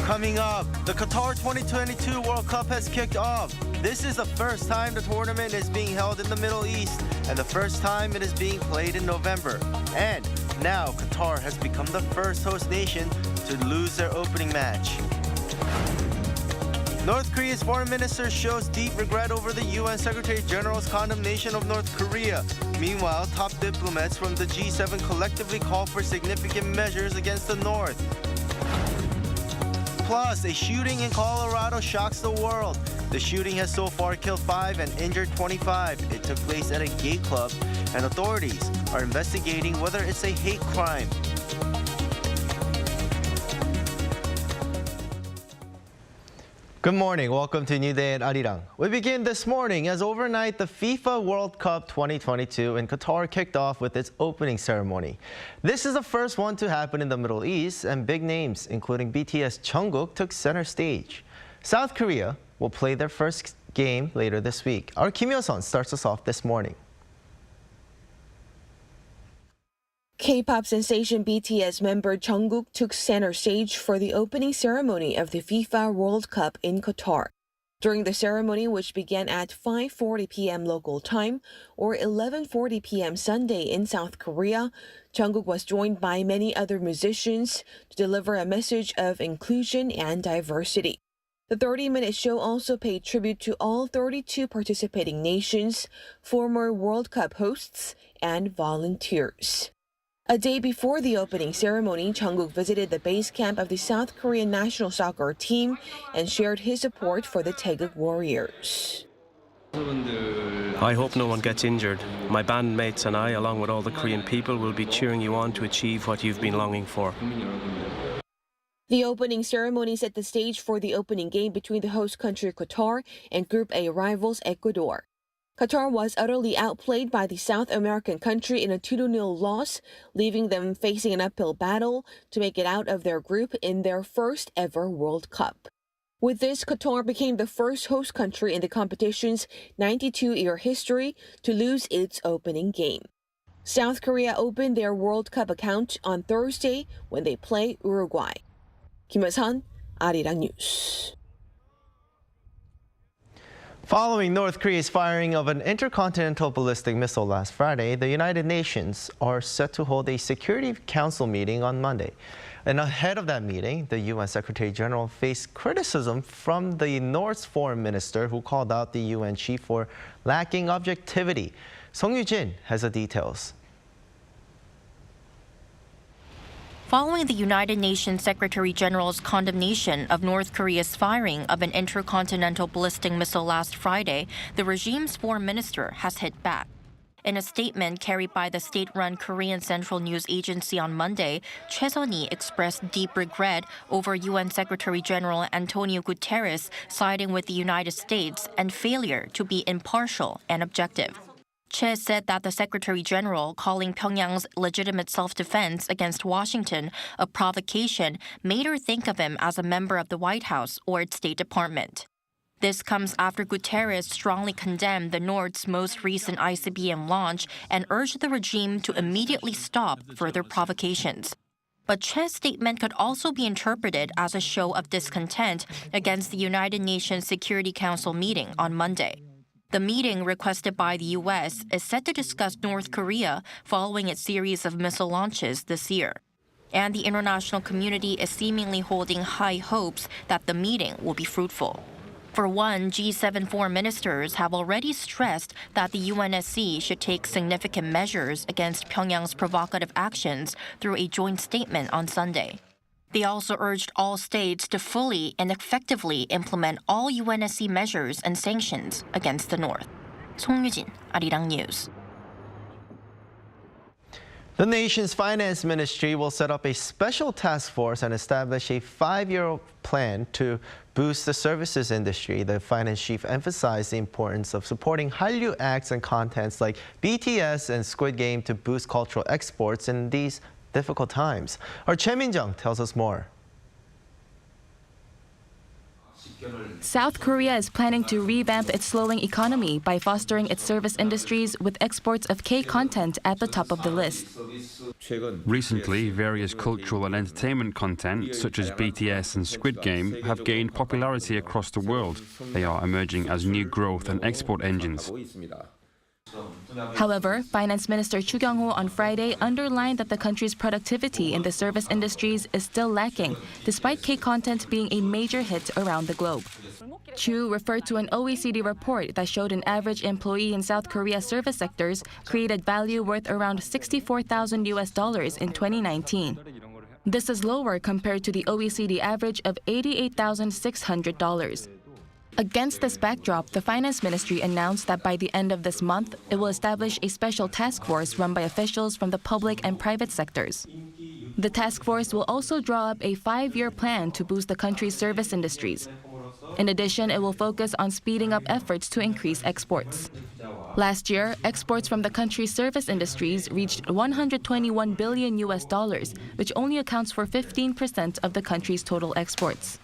Coming up, the Qatar 2022 World Cup has kicked off. This is the first time the tournament is being held in the Middle East and the first time it is being played in November. And now Qatar has become the first host nation to lose their opening match. North Korea's foreign minister shows deep regret over the UN Secretary General's condemnation of North Korea. Meanwhile, top diplomats from the G7 collectively call for significant measures against the North. Plus, a shooting in Colorado shocks the world. The shooting has so far killed 5 and injured 25. It took place at a gay club, and authorities are investigating whether it's a hate crime. Good morning. Welcome to New Day at Arirang. We begin this morning as overnight the FIFA World Cup 2022 in Qatar kicked off with its opening ceremony. This is the first one to happen in the Middle East, and big names, including BTS Jungkook, took center stage. South Korea will play their first game later this week. Our Kim Yo-sun starts us off this morning. K-pop sensation BTS member Jungkook took center stage for the opening ceremony of the FIFA World Cup in Qatar. During the ceremony, which began at 5:40 p.m. local time or 11:40 p.m. Sunday in South Korea, Jungkook was joined by many other musicians to deliver a message of inclusion and diversity. The 30-minute show also paid tribute to all 32 participating nations, former World Cup hosts, and volunteers. A day before the opening ceremony, Jungkook visited the base camp of the South Korean national soccer team and shared his support for the Taeguk Warriors. I hope no one gets injured. My bandmates and I, along with all the Korean people, will be cheering you on to achieve what you've been longing for. The opening ceremony set the stage for the opening game between the host country Qatar and Group A rivals Ecuador. Qatar was utterly outplayed by the South American country in a 2-0 loss, leaving them facing an uphill battle to make it out of their group in their first ever World Cup. With this, Qatar became the first host country in the competition's 92-year history to lose its opening game. South Korea opened their World Cup account on Thursday when they play Uruguay. Kim Yo-sun, Arirang News. Following North Korea's firing of an intercontinental ballistic missile last Friday, the United Nations are set to hold a Security Council meeting on Monday. And ahead of that meeting, the UN Secretary General faced criticism from the North's foreign minister, who called out the UN chief for lacking objectivity. Song Yoo-jin has the details. Following the United Nations Secretary General's condemnation of North Korea's firing of an intercontinental ballistic missile last Friday, the regime's foreign minister has hit back. In a statement carried by the state-run Korean Central News Agency on Monday, Choi Sun-hee expressed deep regret over UN Secretary General Antonio Guterres siding with the United States and failure to be impartial and objective. Che said that the Secretary General calling Pyongyang's legitimate self-defense against Washington a provocation made her think of him as a member of the White House or its State Department. This comes after Guterres strongly condemned the North's most recent ICBM launch and urged the regime to immediately stop further provocations. But Che's statement could also be interpreted as a show of discontent against the United Nations Security Council meeting on Monday. The meeting, requested by the U.S., is set to discuss North Korea following its series of missile launches this year. And the international community is seemingly holding high hopes that the meeting will be fruitful. For one, G7 foreign ministers have already stressed that the UNSC should take significant measures against Pyongyang's provocative actions through a joint statement on Sunday. They also urged all states to fully and effectively implement all UNSC measures and sanctions against the North. Song Yoo-jin, Arirang News. The nation's finance ministry will set up a special task force and establish a 5-year plan to boost the services industry. The finance chief emphasized the importance of supporting Hallyu acts and contents like BTS and Squid Game to boost cultural exports in these difficult times. Our Choi Min-jung tells us more. South Korea is planning to revamp its slowing economy by fostering its service industries with exports of K-content at the top of the list. Recently, various cultural and entertainment content, such as BTS and Squid Game, have gained popularity across the world. They are emerging as new growth and export engines. However, Finance Minister Chu Kyung-ho on Friday underlined that the country's productivity in the service industries is still lacking, despite K-content being a major hit around the globe. Chu referred to an OECD report that showed an average employee in South Korea's service sectors created value worth around $64,000 in 2019. This is lower compared to the OECD average of $88,600. Against this backdrop, the Finance Ministry announced that by the end of this month, it will establish a special task force run by officials from the public and private sectors. The task force will also draw up a 5-year plan to boost the country's service industries. In addition, it will focus on speeding up efforts to increase exports. Last year, exports from the country's service industries reached $121 billion, which only accounts for 15% of the country's total exports.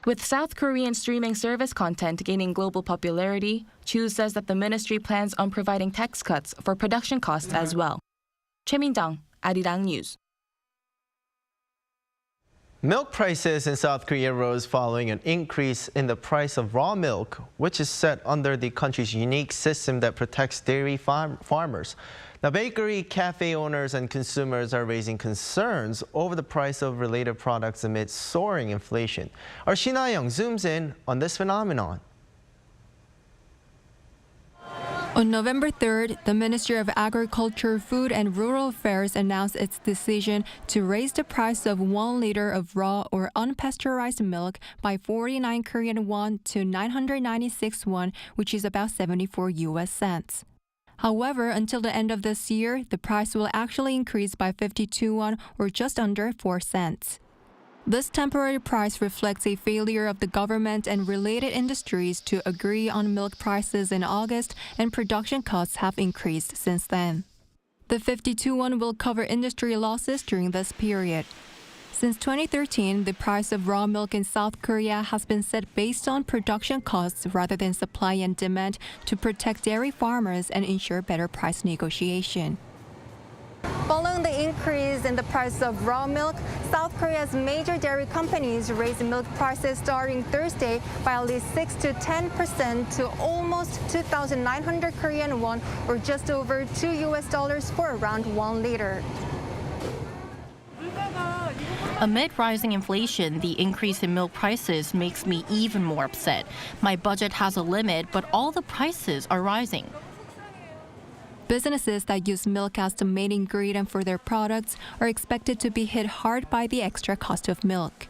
With South Korean streaming service content gaining global popularity, Chu says that the ministry plans on providing tax cuts for production costs as well. Choi Min-jung, Arirang News. Milk prices in South Korea rose following an increase in the price of raw milk, which is set under the country's unique system that protects dairy farmers. Now, bakery, cafe owners and consumers are raising concerns over the price of related products amid soaring inflation. Our Shin Ha-young zooms in on this phenomenon. On November 3rd, the Ministry of Agriculture, Food and Rural Affairs announced its decision to raise the price of 1 liter of raw or unpasteurized milk by 49 Korean won to 996 won, which is about 74 US cents. However, until the end of this year, the price will actually increase by 52 won or just under 4 cents. This temporary price reflects a failure of the government and related industries to agree on milk prices in August, and production costs have increased since then. The 52 won will cover industry losses during this period. Since 2013, the price of raw milk in South Korea has been set based on production costs rather than supply and demand to protect dairy farmers and ensure better price negotiation. Following the increase in the price of raw milk, South Korea's major dairy companies raised milk prices starting Thursday by at least 6 to 10% to almost 2,900 Korean won, or just over $2 for around 1 liter. Amid rising inflation, the increase in milk prices makes me even more upset. My budget has a limit, but all the prices are rising. Businesses that use milk as the main ingredient for their products are expected to be hit hard by the extra cost of milk.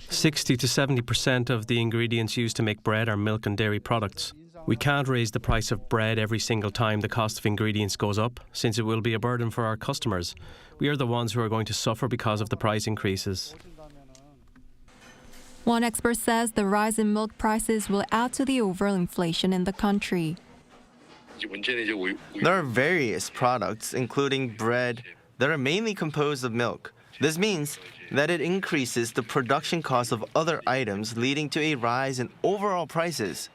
60 to 70% of the ingredients used to make bread are milk and dairy products. We can't raise the price of bread every single time the cost of ingredients goes up, since it will be a burden for our customers. We are the ones who are going to suffer because of the price increases. One expert says the rise in milk prices will add to the overall inflation in the country. There are various products, including bread, that are mainly composed of milk. This means that it increases the production cost of other items, leading to a rise in overall prices.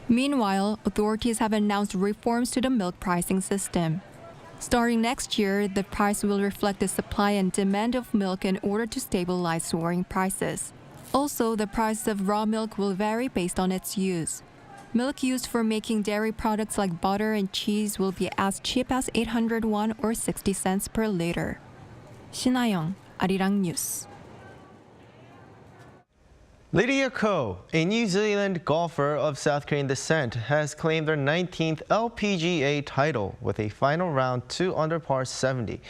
Meanwhile, authorities have announced reforms to the milk pricing system. Starting next year, the price will reflect the supply and demand of milk in order to stabilize soaring prices. Also, the price of raw milk will vary based on its use. Milk used for making dairy products like butter and cheese will be as cheap as 800 won or 60 cents per liter. Shin Ha-young, Arirang News. Lydia Ko, a New Zealand golfer of South Korean descent, has claimed her 19th LPGA title with a final round 2 under par 70.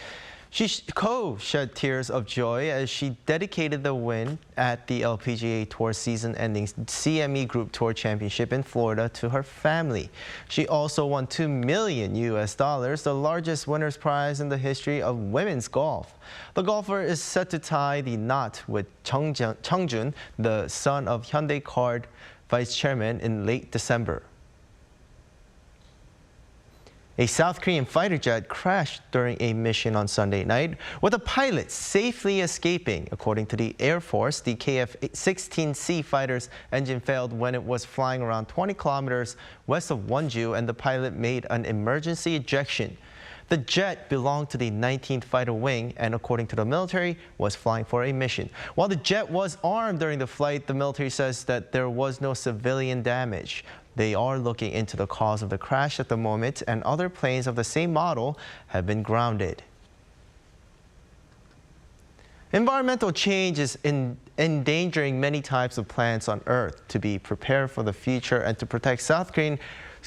Ko shed tears of joy as she dedicated the win at the LPGA Tour season-ending CME Group Tour Championship in Florida to her family. She also won $2 million, the largest winner's prize in the history of women's golf. The golfer is set to tie the knot with Chung-jun, the son of Hyundai Card vice chairman, in late December. A South Korean fighter jet crashed during a mission on Sunday night, with a pilot safely escaping. According to the Air Force, the KF-16C fighter's engine failed when it was flying around 20 kilometers west of Wonju, and the pilot made an emergency ejection. The jet belonged to the 19th Fighter Wing and, according to the military, was flying for a mission. While the jet was armed during the flight, the military says that there was no civilian damage. They are looking into the cause of the crash at the moment, and other planes of the same model have been grounded. Environmental change is endangering many types of plants on Earth. To be prepared for the future and to protect South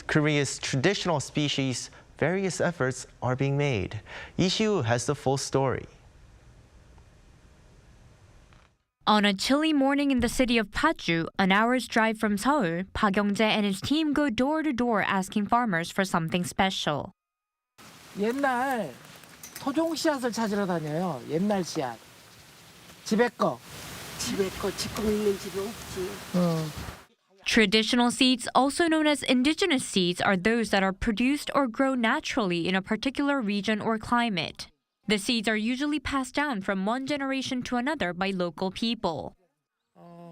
Korea's traditional species, various efforts are being made. Lee Si-woo has the full story. On a chilly morning in the city of Paju, an hour's drive from Seoul, Park Young-jae and his team go door to door asking farmers for something special. 옛날 토종 씨앗을 찾으러 다녀요. 옛날 씨앗. 집에 거. 집에 거 지금 있는 집에 없지. Traditional seeds, also known as indigenous seeds, are those that are produced or grow naturally in a particular region or climate. The seeds are usually passed down from one generation to another by local people.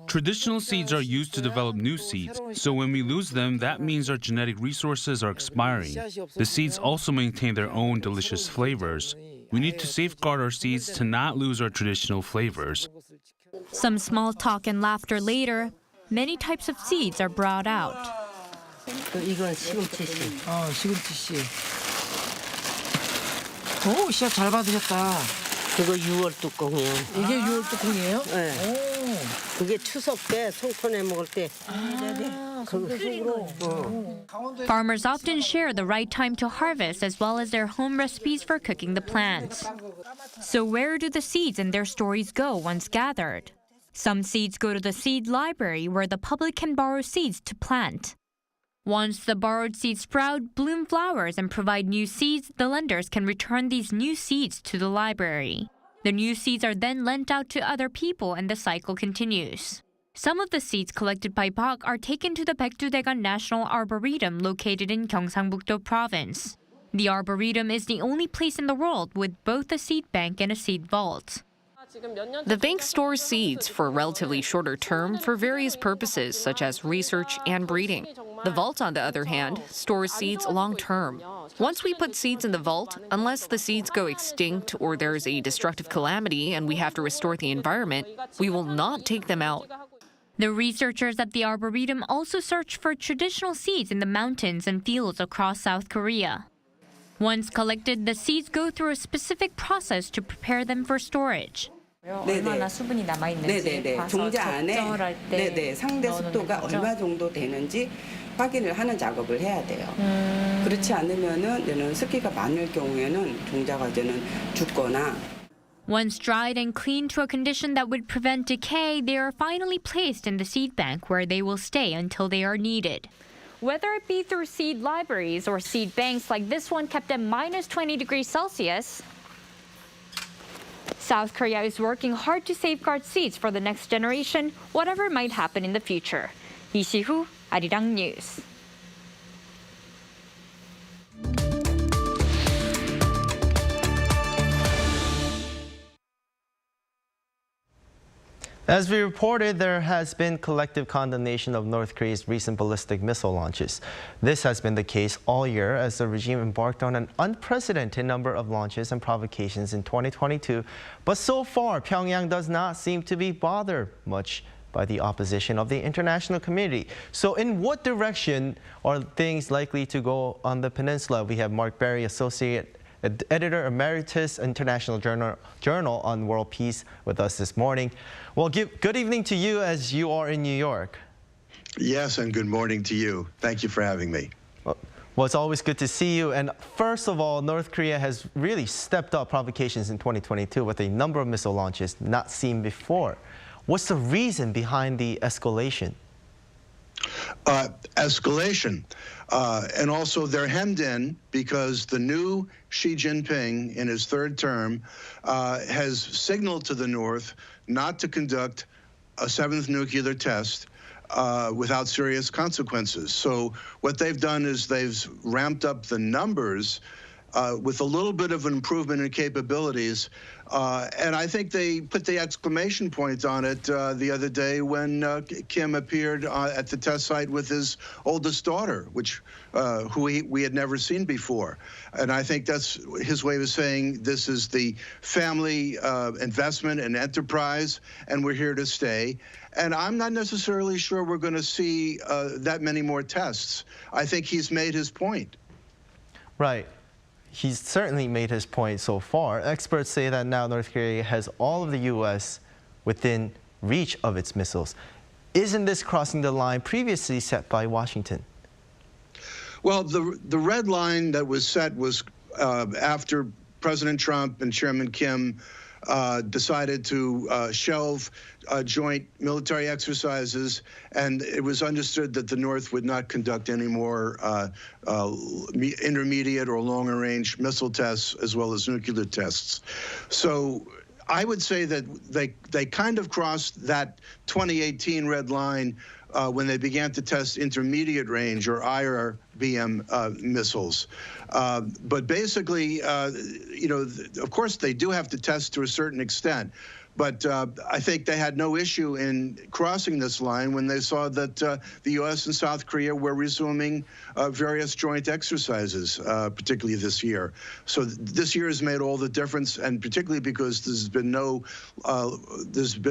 Traditional seeds are used to develop new seeds, so when we lose them, that means our genetic resources are expiring. The seeds also maintain their own delicious flavors. We need to safeguard our seeds to not lose our traditional flavors. Some small talk and laughter later, many types of seeds are brought out. 이건 시금치 씨. 시금치 씨. 오, 씨앗 잘 받으셨다. 그거 6월 뚜껑이에요. 이게 6월 뚜껑이에요? 네. 그게 추석 때 송편에 먹을 때. 그거 속으로. Farmers often share the right time to harvest as well as their home recipes for cooking the plants. So where do the seeds and their stories go once gathered? Some seeds go to the seed library where the public can borrow seeds to plant. Once the borrowed seeds sprout, bloom flowers, and provide new seeds, the lenders can return these new seeds to the library. The new seeds are then lent out to other people and the cycle continues. Some of the seeds collected by Park are taken to the Baekdudaegan National Arboretum located in Gyeongsangbuk-do Province. The Arboretum is the only place in the world with both a seed bank and a seed vault. The bank stores seeds for a relatively shorter term for various purposes, such as research and breeding. The vault, on the other hand, stores seeds long term. Once we put seeds in the vault, unless the seeds go extinct or there's a destructive calamity and we have to restore the environment, we will not take them out. The researchers at the Arboretum also search for traditional seeds in the mountains and fields across South Korea. Once collected, the seeds go through a specific process to prepare them for storage. 얼마나 수분이 남아 있는지 봐서 적절할 때 상대 습도가 얼마 정도 되는지 확인을 하는 작업을 해야 돼요. 그렇지 않으면은 얘는 습기가 많을 경우에는 종자가 이제는 죽거나. Once dried and cleaned to a condition that would prevent decay, they are finally placed in the seed bank where they will stay until they are needed. Whether it be through seed libraries or seed banks like this one kept at -20 degrees Celsius, South Korea is working hard to safeguard seeds for the next generation, whatever might happen in the future. Lee Si-woo, Arirang News. As we reported, there has been collective condemnation of North Korea's recent ballistic missile launches. This has been the case all year as the regime embarked on an unprecedented number of launches and provocations in 2022. But so far, Pyongyang does not seem to be bothered much by the opposition of the international community. So in what direction are things likely to go on the peninsula? We have Mark Berry, Associate Editor Emeritus, International Journal on World Peace, with us this morning. Well, good evening to you as you are in New York. Yes, and good morning to you. Thank you for having me. Well, it's always good to see you. And first of all, North Korea has really stepped up provocations in 2022 with a number of missile launches not seen before. What's the reason behind the escalation? Escalation. And also they're hemmed in because the new Xi Jinping in his third term has signaled to the North not to conduct a seventh nuclear test without serious consequences. So what they've done is they've ramped up the numbers with a little bit of an improvement in capabilities. And I think they put the exclamation point on it the other day when Kim appeared at the test site with his oldest daughter, who we had never seen before. And I think that's his way of saying this is the family investment and enterprise, and we're here to stay. And I'm not necessarily sure we're going to see that many more tests. I think he's made his point. Right. He's certainly made his point so far. Experts say that now North Korea has all of the U.S. within reach of its missiles. Isn't this crossing the line previously set by Washington? Well, the red line that was set was after President Trump and Chairman Kim decided to shelve joint military exercises, and it was understood that the North would not conduct any more intermediate or longer-range missile tests as well as nuclear tests. So I would say that they kind of crossed that 2018 red line when they began to test intermediate range or IRBM missiles. But basically, of course, they do have to test to a certain extent. But I think they had no issue in crossing this line when they saw that the U.S. and South Korea were resuming various joint exercises, particularly this year. So this year has made all the difference, and particularly because there's been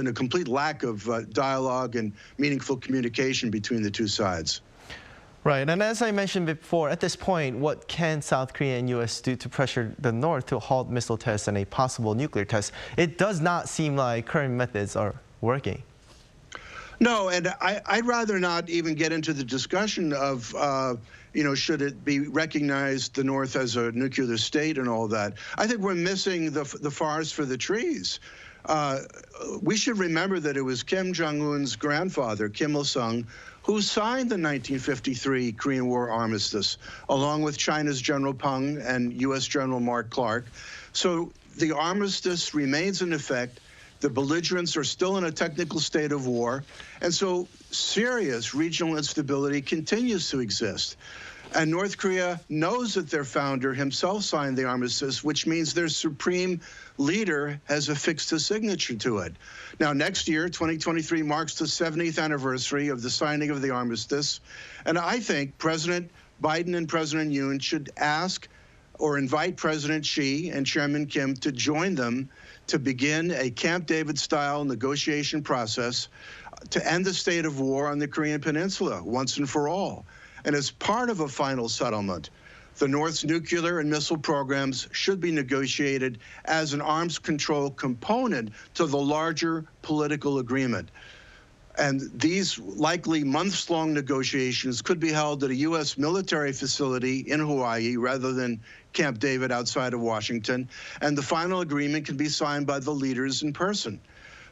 a complete lack of dialogue and meaningful communication between the two sides. Right, and as I mentioned before, at this point, what can South Korea and U.S. do to pressure the North to halt missile tests and a possible nuclear test? It does not seem like current methods are working. No, and I'd rather not even get into the discussion of, should it be recognized, the North, as a nuclear state and all that. I think we're missing the forest for the trees. We should remember that it was Kim Jong-un's grandfather, Kim Il-sung, who signed the 1953 Korean War armistice, along with China's General Peng and U.S. General Mark Clark. So the armistice remains in effect. The belligerents are still in a technical state of war. And so serious regional instability continues to exist. And North Korea knows that their founder himself signed the armistice, which means their supreme leader has affixed his signature to it. Now, next year, 2023, marks the 70th anniversary of the signing of the armistice. And I think President Biden and President Yoon should ask or invite President Xi and Chairman Kim to join them to begin a Camp David-style negotiation process to end the state of war on the Korean Peninsula once and for all. And as part of a final settlement, the North's nuclear and missile programs should be negotiated as an arms control component to the larger political agreement. And these likely months-long negotiations could be held at a U.S. military facility in Hawaii rather than Camp David outside of Washington. And the final agreement can be signed by the leaders in person.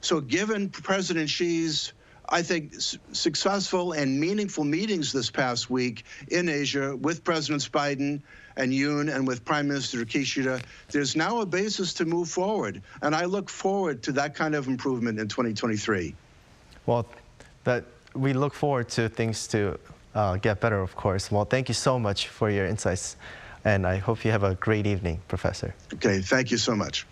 So given President Xi's, I think, successful and meaningful meetings this past week in Asia with Presidents Biden and Yoon and with Prime Minister Kishida, there's now a basis to move forward. And I look forward to that kind of improvement in 2023. Well, we look forward to things to get better, of course. Well, thank you so much for your insights. And I hope you have a great evening, Professor. Okay, thank you so much.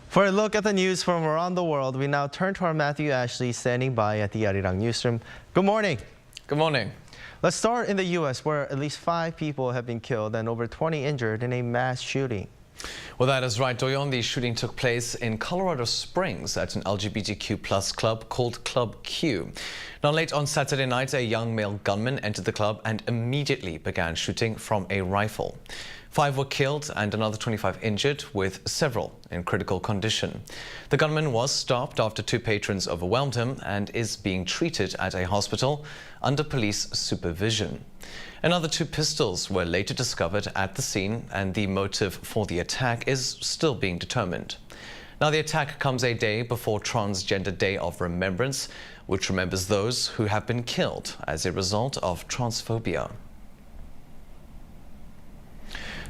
For a look at the news from around the world, we now turn to our Matthew Ashley standing by at the Arirang newsroom. Good morning. Good morning. Let's start in the U.S., where at least 5 people have been killed and over 20 injured in a mass shooting. Well, that is right, Doyon. The shooting took place in Colorado Springs at an LGBTQ plus club called Club Q. Now, late on Saturday night, a young male gunman entered the club and immediately began shooting from a rifle. 5 were killed and another 25 injured, with several in critical condition. The gunman was stopped after 2 patrons overwhelmed him and is being treated at a hospital under police supervision. Another 2 pistols were later discovered at the scene, and the motive for the attack is still being determined. Now, the attack comes a day before Transgender Day of Remembrance, which remembers those who have been killed as a result of transphobia.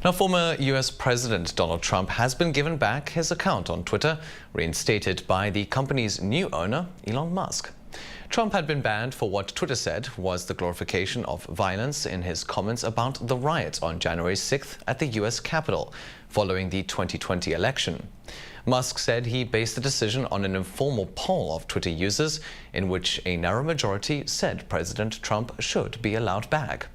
Now, former US President Donald Trump has been given back his account on Twitter, reinstated by the company's new owner, Elon Musk. Trump had been banned for what Twitter said was the glorification of violence in his comments about the riot on January 6th at the US Capitol, following the 2020 election. Musk said he based the decision on an informal poll of Twitter users in which a narrow majority said President Trump should be allowed back.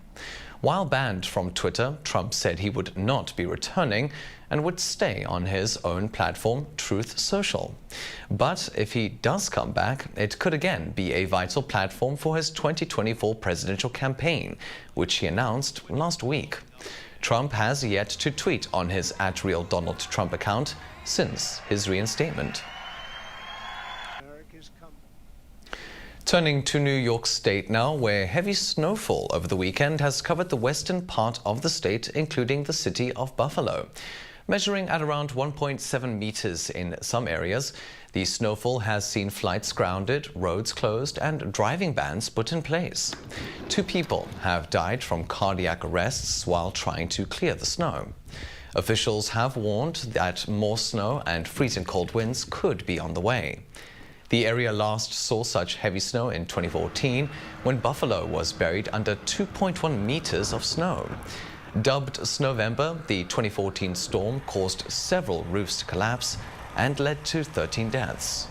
While banned from Twitter, Trump said he would not be returning and would stay on his own platform, Truth Social. But if he does come back, it could again be a vital platform for his 2024 presidential campaign, which he announced last week. Trump has yet to tweet on his @RealDonaldTrump account since his reinstatement. Turning to New York State now, where heavy snowfall over the weekend has covered the western part of the state, including the city of Buffalo. Measuring at around 1.7 meters in some areas, the snowfall has seen flights grounded, roads closed, and driving bans put in place. 2 people have died from cardiac arrests while trying to clear the snow. Officials have warned that more snow and freezing cold winds could be on the way. The area last saw such heavy snow in 2014 when Buffalo was buried under 2.1 meters of snow. Dubbed Snowvember, the 2014 storm caused several roofs to collapse and led to 13 deaths.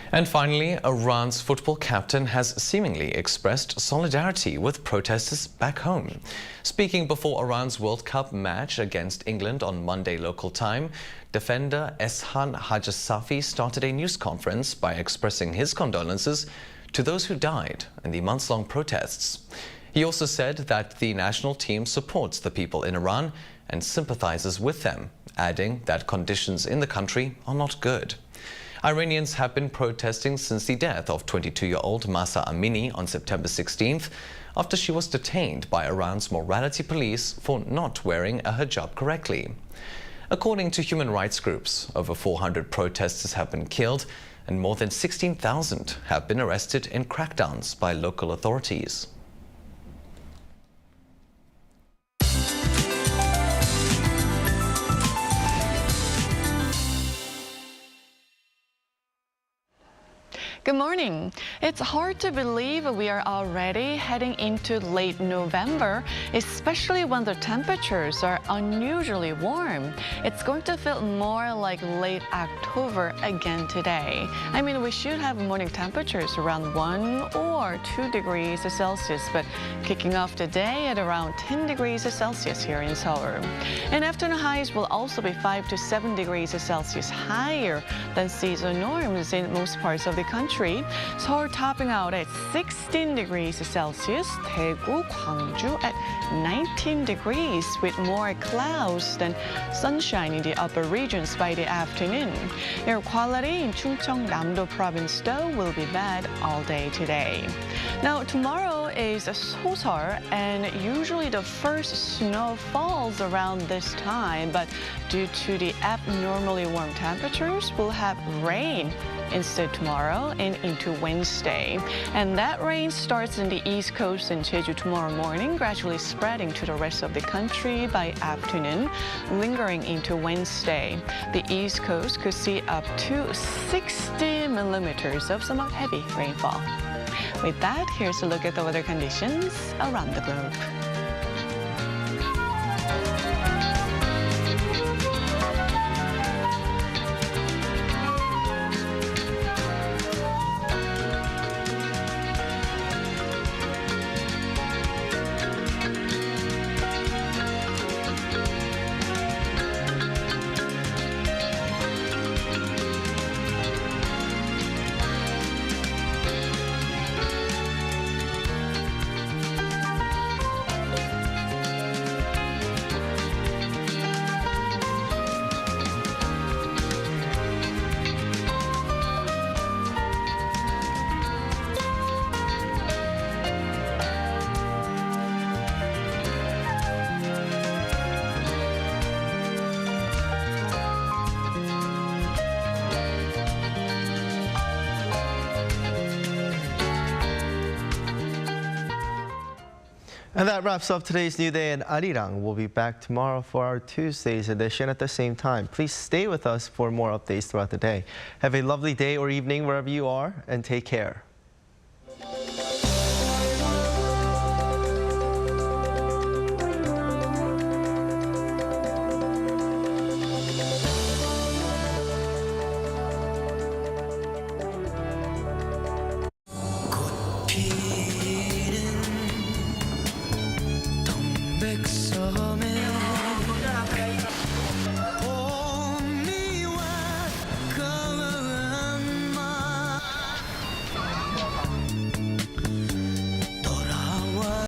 And finally, Iran's football captain has seemingly expressed solidarity with protesters back home. Speaking before Iran's World Cup match against England on Monday local time, defender Eshan Hajasafi started a news conference by expressing his condolences to those who died in the months-long protests. He also said that the national team supports the people in Iran and sympathizes with them, adding that conditions in the country are not good. Iranians have been protesting since the death of 22-year-old Mahsa Amini on September 16th, after she was detained by Iran's morality police for not wearing a hijab correctly. According to human rights groups, over 400 protesters have been killed and more than 16,000 have been arrested in crackdowns by local authorities. Good morning. It's hard to believe we are already heading into late November, especially when the temperatures are unusually warm. It's going to feel more like late October again today. I mean, we should have morning temperatures around 1 or 2 degrees Celsius, but kicking off the day at around 10 degrees Celsius here in Seoul. And afternoon highs will also be 5 to 7 degrees Celsius higher than seasonal norms in most parts of the country. Seoul topping out at 16 degrees Celsius, Daegu, Gwangju at 19 degrees with more clouds than sunshine in the upper regions by the afternoon. Air quality in Chungcheong, Namdo province though will be bad all day today. Now tomorrow is Sosol, and usually the first snow falls around this time, but due to the abnormally warm temperatures, we'll have rain instead tomorrow and into Wednesday. And that rain starts in the East Coast and Jeju tomorrow morning, gradually spreading to the rest of the country by afternoon, lingering into Wednesday. The East Coast could see up to 60 millimeters of somewhat heavy rainfall. With that, here's a look at the weather conditions around the globe. And that wraps up today's New Day in Arirang. We'll be back tomorrow for our Tuesday's edition at the same time. Please stay with us for more updates throughout the day. Have a lovely day or evening wherever you are, and take care. 백섬에